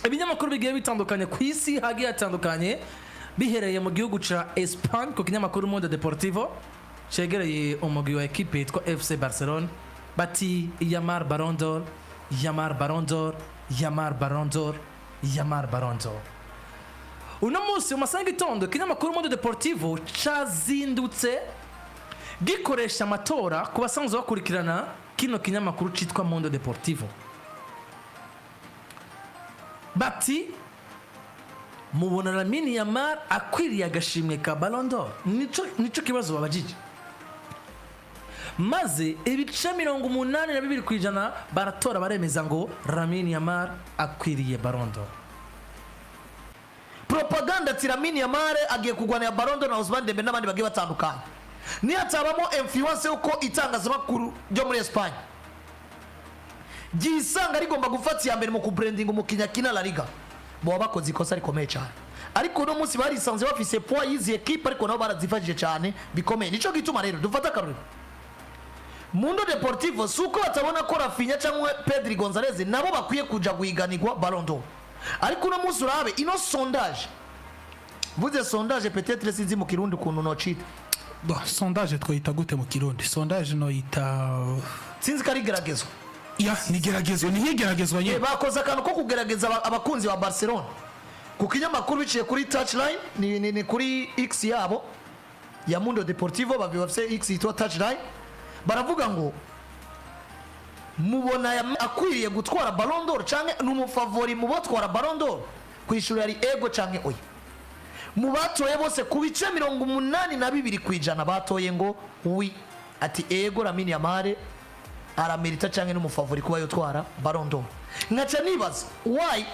ibinyamakuru bigiye bitandukanye ku isi hagiye hatandukanye bihereye mu gihugu ca Espagne ku kinyamakuru Mundo Deportivo cegereye umugwi wa equipe yitwa FC Barcelona bati Yamal Ballon d'Or, Yamal Ballon d'Or, Yamal Ballon d'Or, Yamal Ballon d'Or. Uno munsi umasanga itondo kinyamakuru Mundo Deportivo cazindutse gikoresha amatora ku basanzwe bakurikirana kino kinyamakuru citwa Mundo Deportivo. Bati mubona Lamine akwiriye agashimwe ka Ballon d'Or. Nico kibazo babajije. Maze ibice 82% baratora baremeza ngo Lamine akwiriye Ballon d'Or. Propaganda ati Lamine agiye kugwana ya Ballon d'Or na Ousmane Dembele n'abandi bagiye batandukanye. Ni hatabamo influence uko itangazamakuru ryo muri Espagne gisanga rigomba gufata ya mbere mu kubranding umukinya kina La Liga. Bo bakoze ikosa rikomeye cyane. Ariko no munsi barisanze bafise poids yizi equipe ariko nabo barazifashije cyane bikomeye. Nico gituma rero dufata karuri. Mundo Deportivo suko batabona ko Rafinha cyangwa Pedri Gonzalez nabo bakwiye kuja guhiganirwa Ballon d'Or. Ariko no munsi urabe ino sondage. Vuze sondage peut-être sinzi mu kirundi kuntu no cheat. Sondage twita gute mu kirundi? Sondage no yita sinzi kari geragezwa. Ya nigeragezwa nigeragezwa nye bakoze akantu ko kugerageza abakunzi ba Barcelona ku kinyamakuru biciye kuri touchline ni kuri X yabo ya Mundo Deportivo bafise X yitwa touchline baravuga ngo mubona akwiriye gutwara Ballon d'Or canke n'umufavori mu batwara Ballon d'Or kwishura yari ego canke oya mu batoye bose ku bice 82% batoye ngo wi ati ego Lamine Yamal aramerita canke n'umufavori kuba yotwara Ballon d'Or. Ngaca nibaza why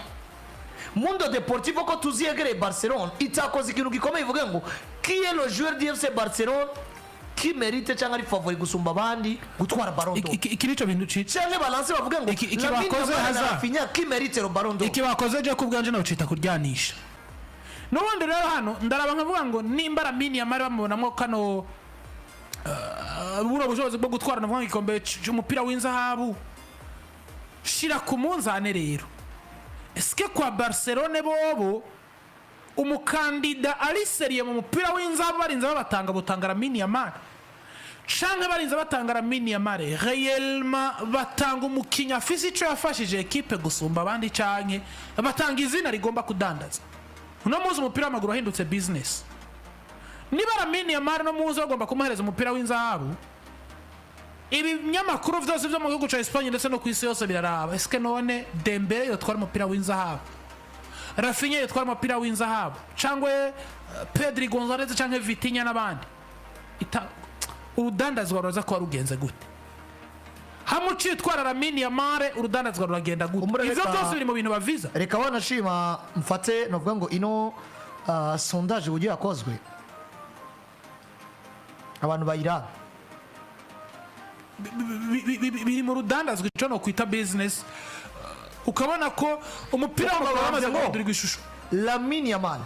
Mundo Deportivo ko tuziyegereye Barcelona itakoze ikintu gikomeye ivuga ngo qui est le joueur du FC Barcelone qui mérite canke ari favori gusumba abandi gutwara Ballon d'Or. Iki nico bintu cita canke balance bavuga ngo iki bakoze haza Rafinha qui mérite le Ballon d'Or. Iki bakoze je kubwanje no cita kuryanisha. No wonder rero hano ndaraba nkavuga ngo nimba Lamine Yamal bamubonamo kano buro bushobozi bwo gutwara navuga igikombe cy'umupira w'inzahabu shira ku munzane rero. Eske kwa Barcelona bobo umukandida ari seriye mu mupira w'inzahabu barinze babatanga butanga Lamine Yamal canke barinze batanga Lamine Yamal réellement batanga umukinya afise ico yafashije equipe gusumba abandi canke batanga izina rigomba kudandaza. Uno muzi umupira w'amaguru ahindutse business. Niba Lamine Yamal no muzi bagomba kumuhereza umupira w'inzahabu ibinyamakuru vyose byo mu gihugu ca Espagne ndetse no kwisi yose biraraba eske none Dembele yotwara umupira w'inzahabu Rafinha yotwara umupira w'inzahabu cangwe Pedri Gonzalez canke Vitinha n'abandi urudandazwa ruraza ko rugenze gute hamuci yotwara Lamine Yamal urudandazwa ruragenda gute ivyo byose biri mu bintu baviza. Reka wanashima mfate novuga ngo ino sondage ugiye yakozwe abantu bayira biri mu rudandazwa ico no kwita business ukabona ko umupira w'amaguru bamaze guhindura ishusho. Lamine Yamal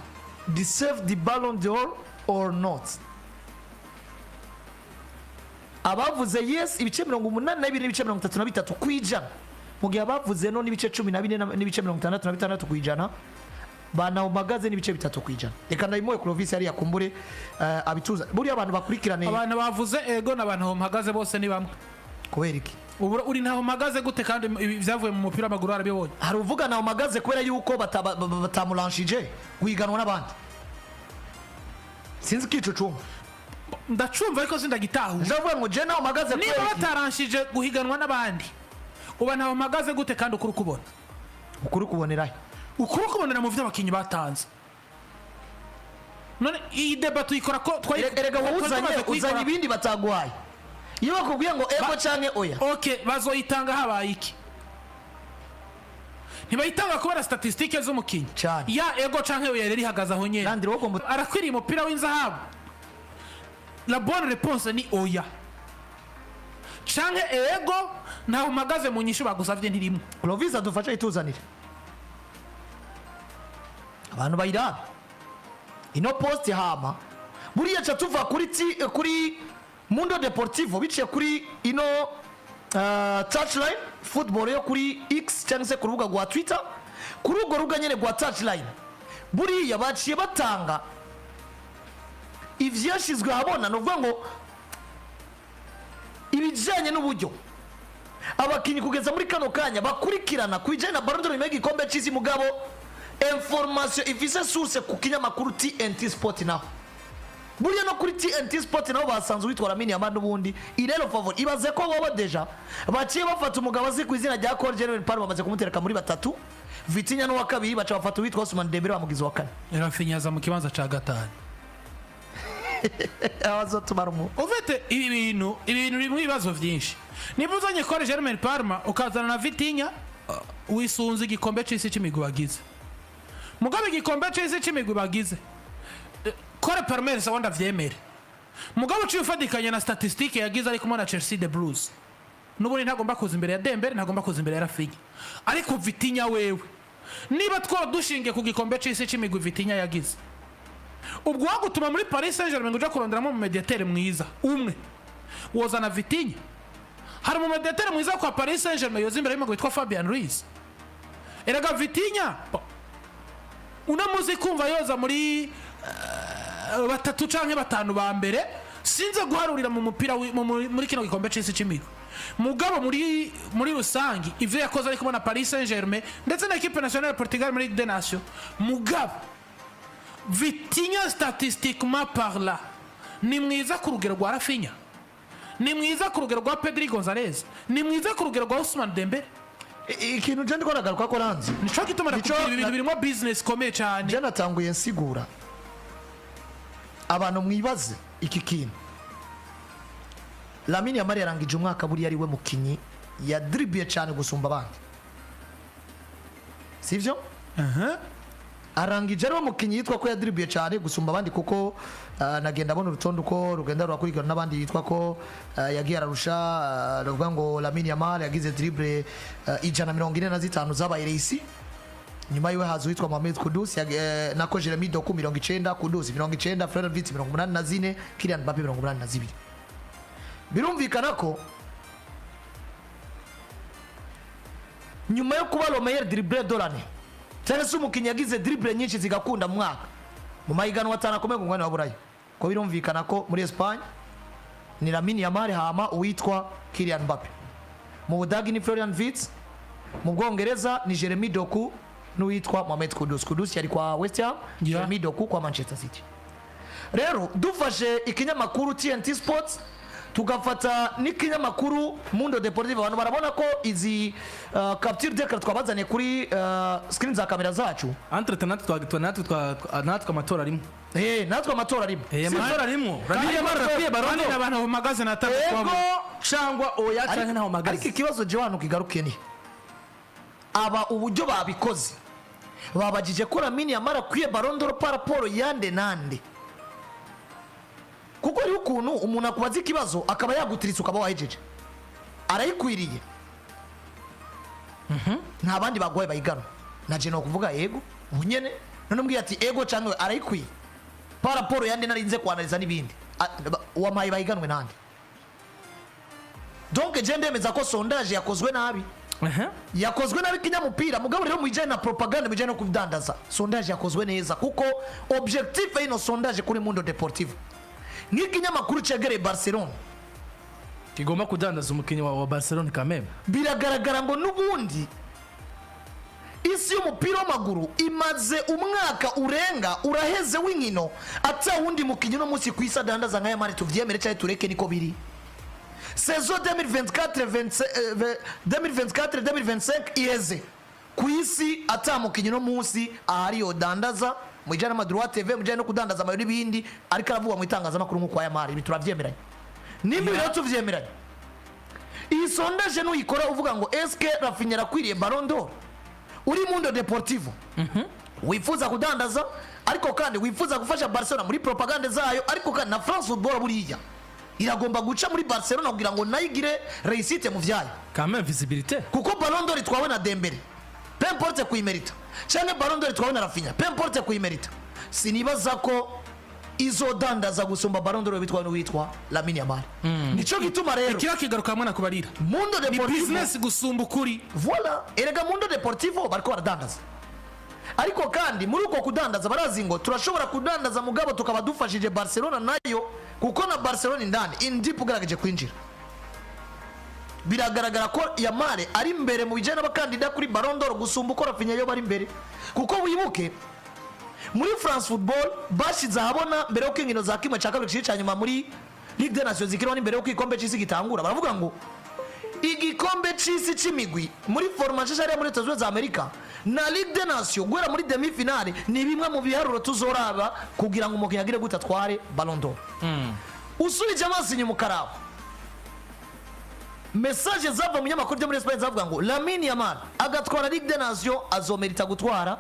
deserve the Ballon d'Or or not? Abavuze yes ibice 82 n'ibice 33 kwijana mu gihe abavuze no n'ibice 14 n'ibice 66 kwijana bana umagaze n'ibice 3 kwijana. Reka ndayimoye Clovis yari yakumbure abituza buri abantu bakurikirane abantu bavuze ego n'abantu umagaze bose ni bamwe kubera iki uri ntaho umagaze gute kandi byavuye mu mupira w'amaguru arabibonye. Hari uvuga naho umagaze kubera yuko batamulanshije guhiganwa n'abandi sinzi kico cuma ndacumva ariko sindagitahu ndavuga ngo je naho umagaze niba bataranshije guhiganwa n'abandi uba ntaho umagaze gute kandi ukuri kubonerahe ukuri kubonera mu vy'abakinyi batanze. None iyi debate tuyikora ko erega uzanye ibindi batagwaye iyo bakubwiye ngo ego canke oya okay bazoyitanga habaye iki ntibayitanga kubera statistike z'umukinyi ya ego canke oya rero ihagaze aho nyene arakwiriye umupira w'inzahabu. La bonne réponse ni oya canke ego ntaho umagaze mu nyishu bagusavye ntirimo. Clovis adufasha ituzanire abantu bayira ino post hama buriya cha tuva kuri Mundo Deportivo biciye kuri ino touchline football yo kuri X cyangwa se ku rubuga rwa Twitter kuri urwo rubuga nyine rwa touchline buriya baciye batanga ivyashizwe ahabona no vuga ngo ibijanye n'uburyo abakinyi kugeza muri kano kanya bakurikirana kwijanye na Ballon d'Or nyuma y'igikombe c'isi mugabo information ifise source ku kinyamakuru TNT Sport naho buriya no kuri TNT Sport naho basanzwe witwa Lamine n'ubundi irero favori ibaze ko bobo deja baciye bafata umugabo azi ku izina rya Col General Parma bamaze kumutereka muri batatu Vitinha no wa kabiri baca bafata witwa Ousmane Dembele bamugize wa kane Rafinha mu kibanza ca gatanu abazotumara mu ufite ibintu birimo ibibazo byinshi niba uzanye Col General Parma ukazana na Vitinha wisunze igikombe c'isi c'imigwi bagize mugabe igikombe c'isi c'imigwi bagize Col Parma sa wanda vyemere mugabe uciye ufadikanya na statistique yagize ariko na Chelsea the Blues n'ubundi ntagomba kuza imbere ya Dembele ntagomba kuza imbere ya Rafinha ariko Vitinha wewe niba twaba dushingiye ku gikombe c'isi c'imigwi Vitinha yagize ubwo wagutuma muri Paris Saint-Germain uja kuronderamo mu mediateur mwiza umwe wozana Vitinha hari mu mediateur mwiza kwa Paris Saint-Germain yoza imbere y'umugabo witwa Fabian Ruiz eraga Vitinha unamuzi kumva yoza muri batatu canke batanu ba mbere sinze guharurira mu mupira muri kino gikombe c'isi c'imigwi mugabo muri rusangi ivyo yakoze ari kubona Paris Saint-Germain ndetse na equipe nationale ya Portugal muri Ligue des Nations mugabo Vitinha statistiquement parla ni mwiza ku rugero rwa Rafinha ni mwiza ku rugero rwa Pedri Gonzalez ni mwiza ku rugero rwa Ousmane Dembele ikintu je ndiko nagaruka ko ranzi nico gituma nakubwira ibintu birimo business komeye cyane je natanguye nsigura abantu mwibaze iki kintu Lamine Yamal yarangije umwaka buri ariwe mukinyi ya dribble cyane gusumba abandi sivyo arangije ariwe mukinyi yitwa ko ya dribble cyane gusumba abandi kuko nagenda abona urutondo ko rugenda rurakurikirana n'abandi yitwa ko yagiye ararusha ruvuga ngo Lamine Yamal yagize dribble 145 zabaye reisi nyuma yiwe hazo witwa Mohamed Kudus nako Jeremy Doku 90 Kudus 90 Frederic 84 Kylian Mbappe 82 birumvikana ko nyuma yo kuba Romeyer dribble dorane cyane se umukinnyi yagize dribble nyinshi zigakunda mu mwaka mu mahiganwa atanakomeye ku mwanya wa burayi ko birumvikana ko muri Espagne ni Lamine Yamal hama uwitwa Kylian Mbappe mu Budagi ni Florian Wirtz mu Bwongereza ni Jeremy Doku n'uwitwa Mohamed Kudus yari kwa West Ham Jeremy Doku kwa Manchester City rero dufashe ikinyamakuru TNT Sports tugafata n'ikinyamakuru Mundo Deportivo abantu barabona ko izi capture d'écran twabazane kuri screen za kamera zacu natwe amatora arimo natwe amatora arimo amatora arimo Lamine Yamal akwiye Ballon d'Or abantu mu magazine atandukanye cyangwa oya cyane ntaho magazine ariko ikibazo je wanu kigarukiye ni aba uburyo babikoze babajije ko Lamine Yamal akwiye Ballon d'Or par rapport yande nande kuko ari ukuntu umuntu akubaza ikibazo akaba yagutiritse ukaba wahejeje arayikwiriye nta bandi bagwaye bayigana naje no kuvuga yego unyene none mbwiye ati ego cyangwa arayikwiye par rapport yande narinze kwanaliza nibindi wamaye bayiganwe nande donc je ndemeza ko sondage yakozwe nabi yakozwe nabi kinyamupira mugabo rero mwijanye na propaganda mwijanye no kudandaza sondage yakozwe neza kuko objectif ino sondage kuri Mundo Deportivo n'ikinyamakuru cegereye Barcelona kigomba kudandaza umukinyi wa Barcelona kameme biragaragara ngo nubundi isi y'umupira w'amaguru imaze umwaka urenga uraheze w'inkino ata wundi mukinyi no munsi kwisa dandaza nka Yamal tuvyemere cyane tureke niko biri saison 2024-2025 iheze ku isi ata mukinyi no munsi ahari yo dandaza mujana madroit TV mujana no kudandaza amayo n'ibindi ariko aravuga mu itangazamakuru nko kwa Yamal ibi turavyemeranye nimba rero tuvyemeranye iyi sondage no ikora uvuga ngo eske Rafinha rakwiriye Ballon d'Or uri Mundo Deportivo wifuza kudandaza ariko kandi wifuza gufasha Barcelona muri propaganda zayo ariko kandi na France Football buriya iragomba guca muri Barcelona kugira ngo nayigire réussite mu vyayo quand même visibilité kuko Ballon d'Or twawe na Dembele peu importe kuyimerita cyane Ballon d'Or twawe na Rafinha peu importe kuyimerita sinibaza ko izodandaza gusumba Ballon d'Or bitwa n'uwitwa Lamine nico gituma rero kira kigaruka hamwe nakubarira Mundo ni Deportivo business gusumba ukuri. voilà erega Mundo Deportivo bariko baradandaza ariko kandi muri uko kudandaza barazi ngo turashobora kudandaza mugabo tukaba dufashije Barcelona nayo kuko na Barcelona indani indi pugarageje kwinjira biragaragara ko Yamal ari imbere mu bijyana n'abakandida kuri Ballon d'Or gusumba uko Rafinha yo bari imbere kuko wibuke muri France Football bashize ahabona mbere y'uko inkino za kimwe cya kabiri cyicanye nyuma muri Ligue des Nations zikiriho n'imbere y'uko igikombe cy'isi gitangura baravuga ngo igikombe cy'isi cy'imigwi muri formation ari muri Leta Zunze za Amerika na Ligue des Nations guhera muri demi finale ni bimwe mu biharuro tuzoraba kugira ngo umukinnyi agire gute atware Ballon d'Or usubije amaso inyuma ukaraho message zava mu nyamakuru byo muri Espagne zavuga ngo Lamine Yamal agatwara Ligue des Nations azomerita gutwara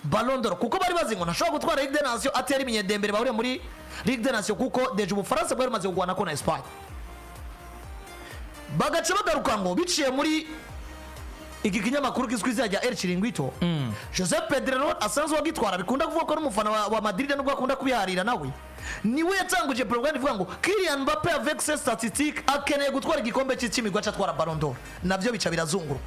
Ballon d'Or kuko bari bazi ngo ntashobora gutwara Ligue des Nations atari binye Dembele bahuriye muri Ligue des Nations kuko deje Ubufaransa bwari maze kugwana ko na Espagne bagaca bagaruka ngo biciye muri iki kinyamakuru kizwiza rya El Chiringuito Josep Pedrerol asanzwe wagitwara bikunda kuvuga ko ari umufana wa Madrid nubwo akunda kubiharira nawe niwe yatanguje program ivuga ngo Kylian Mbappé avec ses statistiques akeneye gutwara igikombe cy'imigwa cyatwara Ballon d'Or navyo bica birazunguruka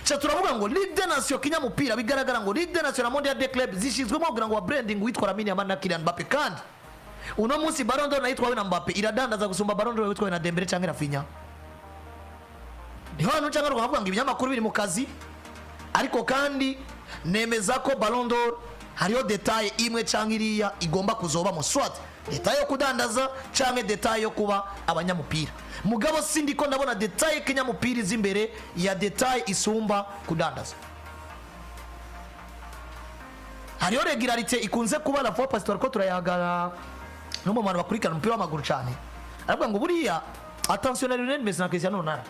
cha turavuga ngo Ligue des Nations kinyamupira bigaragara ngo Ligue des Nations na Mondial des Clubs zishizwemo kugira ngo branding witwa Lamine Yamal na Kylian Mbappé kandi uno munsi Ballon d'Or nayitwawe na Mbappé iradandaza gusumba Ballon d'Or witwawe na Dembele cyangwa Rafinha niho hano cyangwa rukavuga ngo ibinyamakuru biri mu kazi ariko kandi nemeza ko Ballon d'Or hariyo detail imwe cyangwa iriya igomba kuzoba mu swat detail yo kudandaza cyangwa detail yo kuba abanyamupira mugabo sindi ko ndabona detail kinyamupira izimbere ya detail isumba kudandaza hariyo regularité ikunze kuba la fois pastor ko turayagara no mu bantu bakurikirana umupira w'amaguru cyane aravuga ngo buriya attention Lionel Messi na Cristiano Ronaldo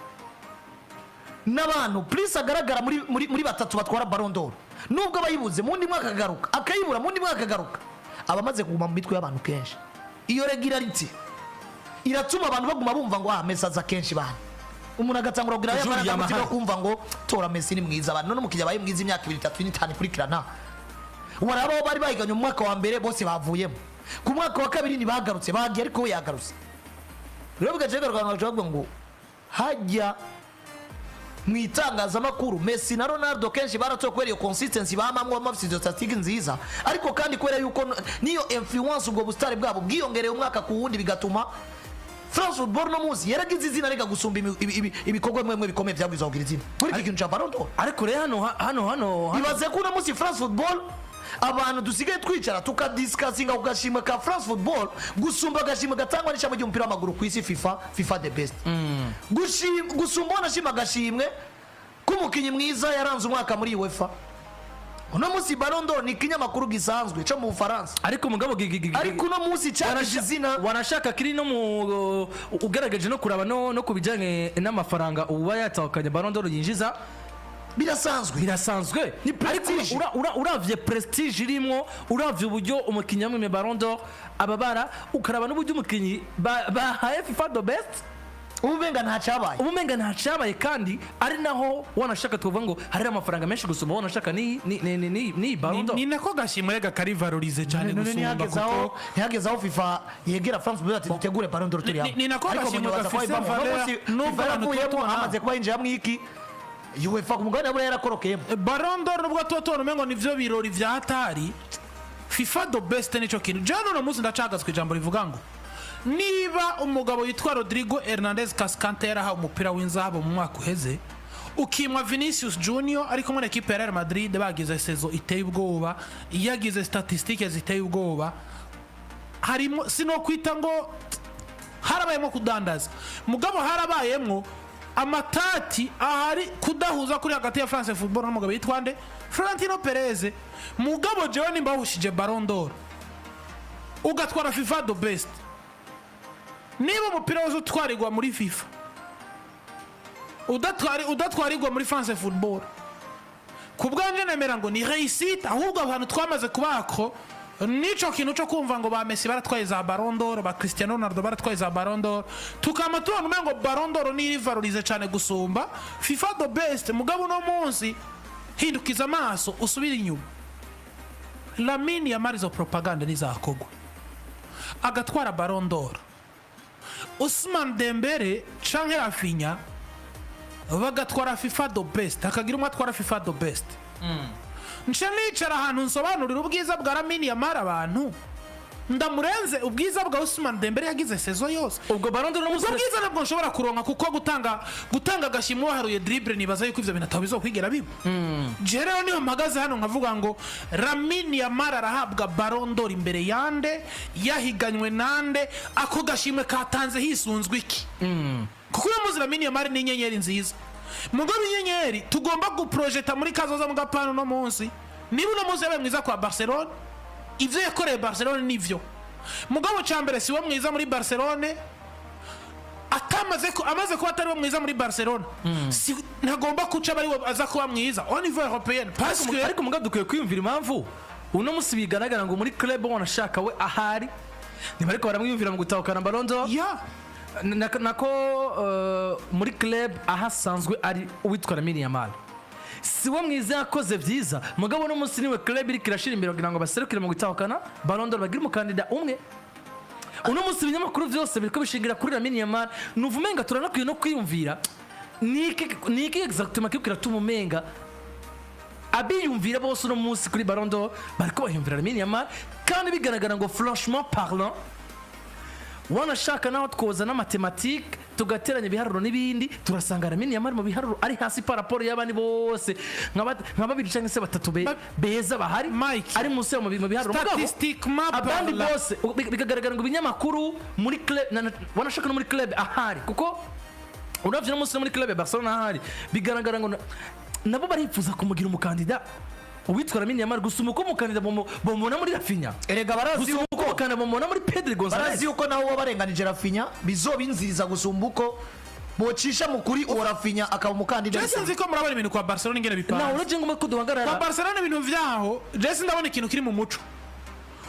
n'abantu plus agaragara muri batatu batwara Ballon d'Or nubwo bayibuze mundi mwaka garuka akayibura mundi mwaka garuka abamaze kuguma mu mitwe y'abantu kenshi iyo regularity iratuma abantu baguma bumva ngo Messi aza kenshi bana umuntu agatangura kugira y'amagambo kumva ngo tora Messi ni mwiza abantu no mukijya baye mwiza imyaka 2 3 5 kurikirana warabo bari bayiganye mu mwaka wa mbere bose bavuyemo ku mwaka wa kabiri ni bagarutse bagiye ariko we yagarutse rero bigaje garuka ngo hajya mwitangazamakuru Messi na Ronaldo kenshi baratoye kwera iyo consistency bamamwe amafisizo statistique nziza ariko kandi kwera yuko niyo influence ubwo bustare bwabo bwiyongereye umwaka ku wundi bigatuma France Football no muzi yaragize izina rega gusumba ibikorwa mwemwe bikomeye byabwiza kugira izina muri iki kintu cha Ballon d'Or ariko rero hano ibaze ko na musi France Football abantu dusigaye twicara tukadiscussinga ugashima ka France Football gusumba gashima gatangwa n'ishami ry'umupira w'amaguru ku isi FIFA the best gusumba wanashima gashimwe kumukinyi mwiza yaranze umwaka muri UEFA uno musi Ballon d'Or ni kinyamakuru gisanzwe cyo mu Bufaransa ariko mugabo ariko uno musi cyarashije izina wanashaka kiri no mu ugaragaje no kuraba no kubijanye n'amafaranga uba yatawukanye Ballon d'Or yinjiza birasanzwe ni prestige uravye prestige irimo uravye uburyo umukinyi amwe Ballon d'Or ababara ukaraba n'uburyo umukinyi bahaye FIFA the best ubumenga ntacabaye kandi ari naho wanashaka tuvuga ngo hari amafaranga menshi gusoma wanashaka ni Ballon d'Or ni nako gashimwe kari valorize cyane gusumba kuko ntihagezaho FIFA yegera France Football ati dutegure Ballon d'Or turi hamwe ni nako gashimwe gafise valeur nubwo abantu amaze kuba yinjira mwiki UEFA kumugana bure yarakorokeyemo Ballon d'Or nubwo totoro mengo nivyo birori vya hatari FIFA the best nico kintu jano no muzi ndacagazwe ijambo rivuga ngo niba umugabo yitwa Rodrigo Hernandez Cascante yaraha umupira w'inzabo mu mwaka uheze ukimwa Vinicius Junior ariko muri equipe ya Real Madrid bagize saison iteye ubwoba yagize statistiques ziteye ubwoba harimo sino kwita ngo harabayemo kudandaza mugabo harabayemo amatati ahari kudahuza kuri hagati ya France Football n'umugabo yitwa nde Florentino Perez mugabo jewe nimba hushije Ballon d'Or ugatwara FIFA the best niba umupira wose utwarirwa muri FIFA udatwarirwa muri France Football kubwanje nemera ngo ni réussite ahubwo abantu twamaze kubako nico kintu cyo kumva ngo ba Messi baratwaye za Ballon d'Or ba Cristiano Ronaldo baratwaye za Ballon d'Or tukama tubona umengo Ballon d'Or ni valorize cyane gusumba FIFA the best mugabo no munsi hindukiza amaso usubira inyuma Lamine Yamal zo propaganda nizakogwa agatwara Ballon d'Or, Ousmane Dembele canke Rafinha bagatwara FIFA the best, hakagira umwe atwara FIFA the best, nce nicara ahantu nsobanurira ubwiza bwa Lamine abantu ndamurenze ubwiza bwa Ousmane Dembele yagize sezo yose. ubwo Ballon d'Or ubwo bwiza nabwo nshobora kuronka kuko gutanga agashimwe waharuye dribble nibaza yuko ivyo bintu atabizokwigera biba. Je rero niyo mpagaze hano nkavuga ngo Lamine arahabwa Ballon d'Or imbere yande, yahiganywe nande, ako gashimwe katanze hisunzwe iki? Kuko uyu muzi Lamine ni inyenyeri nziza, mugabe inyenyeri tugomba guprojecta muri kazoza mu gapano no munsi. Niba uno muzi yabaye mwiza kwa Barcelona, ivyo yakoreye Barcelona nivyo. Mugabo cyambere siwe mwiza muri Barcelona, amaze kuba atari mwiza muri Barcelona, ntagomba kuca bari aza kuba mwiza au niveau européen. Parce que ariko mugabo dukwiye kwiyumvira impamvu uno musi bigaragara ngo muri club wanashaka we ahari niba ariko baramwiyumvira mu gutahukana Ballon d'Or. Nako muri club ahasanzwe ari uwitwa Nabanyamakuru, siwe mwiza yakoze byiza, mugabo no munsi niwe club iri kirashira imbere kugira ngo baserukire mu gutahukana Ballon d'Or, bagire umukandida umwe. Uno munsi ibinyamakuru byose biriko bishingira kuri Nabanyamakuru, nuvumenga turanakwiye no kwiyumvira niki exactement kiko kiratuma umenga abiyumvira bose uno munsi kuri Ballon d'Or bariko bayumvira Nabanyamakuru, kandi bigaragara ngo franchement parlant wanashaka naho twoza na mathématique tugateranya ibiharuro n'ibindi turasanga Nabanyamakuru mu biharuro ari hasi par rapport y'abandi bose nk'ababiri cyangwa se batatu beza bahari ari munsi mu biharuro statistiquement abandi bose bikagaragara ngo ibinyamakuru muri club wanashaka no muri club ahari, kuko uravye no munsi muri club ya Barcelona ahari bigaragara ngo nabo barifuza kumugira umukandida uwitwa Nabanyamakuru gusuma uko umukandida bomona muri Rafinha. Erega barazi uko umukandida bomona muri Pedri Gonzalez, barazi uko naho wabarenganije Rafinha bizobinziriza gusumba uko bocisha mukuri uwo Rafinha akaba umukandida. Jesse nzi ko murabona ibintu kwa Barcelona ingene bipanze. Na uraje ngo kuduhagarara kwa Barcelona ibintu vyaho, Jesse ndabona ikintu kiri mu muco.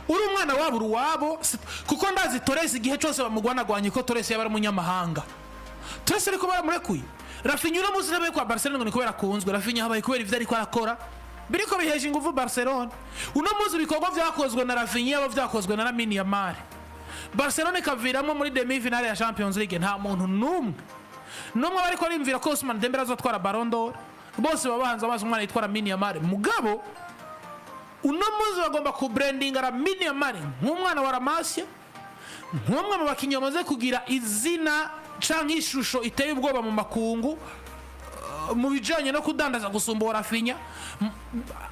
Uri umwana wabo kuko ndazi Torres igihe cyose bamugwanagwanye ko Torres yaba ari umunyamahanga. Torres ariko baramurekuye. Rafinha uri muzi nabe kwa Barcelona ngo ni kubera kunzwe, Rafinha habaye kubera ivyo ariko arakora biriko biheje ingufu Barcelona. Uno muzi bikorwa vyakozwe na Rafinha abo vyakozwe na Nabanyamakuru. Barcelona ikaviramo muri demi-finale ya Champions League, nta muntu numwe bariko arimvira ko Ousmane Dembele azotwara Ballon d'Or, bose babanza amazi umwana yitwara Nabanyamakuru. Mugabo uno muzi bagomba ku brandinga Nabanyamakuru nk'umwana wa Ramasya, nk'umwe mu bakinyi bamaze kugira izina canke ishusho iteye ubwoba mu makungu mu bijanye no kudandaza gusumba Rafinha.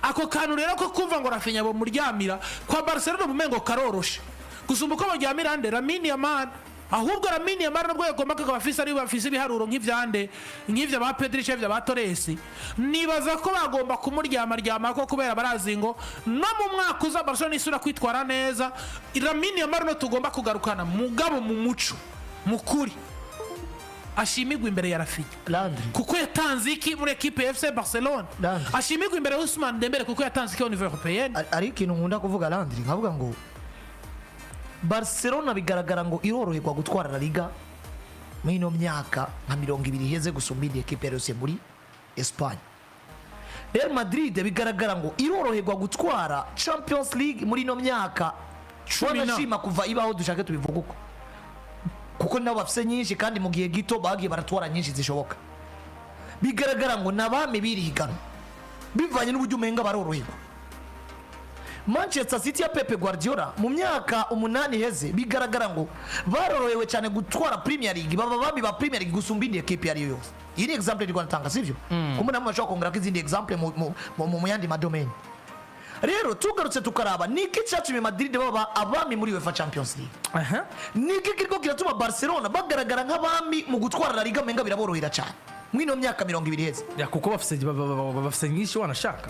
Ako kantu rero ko kumva ngo Rafinha bo muryamira kwa Barcelona bumengo karoroshe gusumba uko baryamira ande Nabanyamakuru, ahubwo Nabanyamakuru nabwo yagomba kugabafisa ari bafise ibiharuro nk'ivyo ba Pedri cyangwa ba Torres. Nibaza ko bagomba kumuryama ko kubera barazi ngo no mu mwaka uza Barcelona isura kwitwara neza, Nabanyamakuru no tugomba kugarukana mugabo mu muco mukuri ashimigwa imbere ya Rafinha kuko yatanze iki muri equipe ya FC Barcelona, ashimigwa imbere ya Ousmane Dembele kuko yatanze iki au niveau européen. Ari ikintu nkunda kuvuga Landry, nkavuga ngo Barcelona bigaragara ngo iroroherwa gutwara La Liga muri ino myaka nka 20 iheze gusumba indi equipe yose muri Espagne. Real Madrid bigaragara ngo iroroherwa gutwara Champions League muri ino myaka wanashima kuva ibaho dushake tubivuga uko, kuko nabo bafise nyinshi kandi mu gihe gito bagiye baratwara nyinshi zishoboka. Bigaragara ngo nabame birihigana bivanye n'uburyo umenga baroroherwa. Manchester City ya Pep Guardiola mu myaka 8 heze bigaragara ngo barorohewe cyane gutwara Premier League, baba bami ba Premier League gusumba indi equipe yari yose. Iyi ni example ndi gutanga sivyo, kumbe namwe bashaka kongera kizindi example mu yandi madomain. Rero tugarutse tukaraba niki cyatumye Madrid baba abami muri UEFA Champions League. Niki kiriko kiratuma Barcelona bagaragara nk'abami mu gutwara La Liga menga biraborohera cyane mwino myaka 20 heze. Ya kuko bafise nyinshi wanashaka.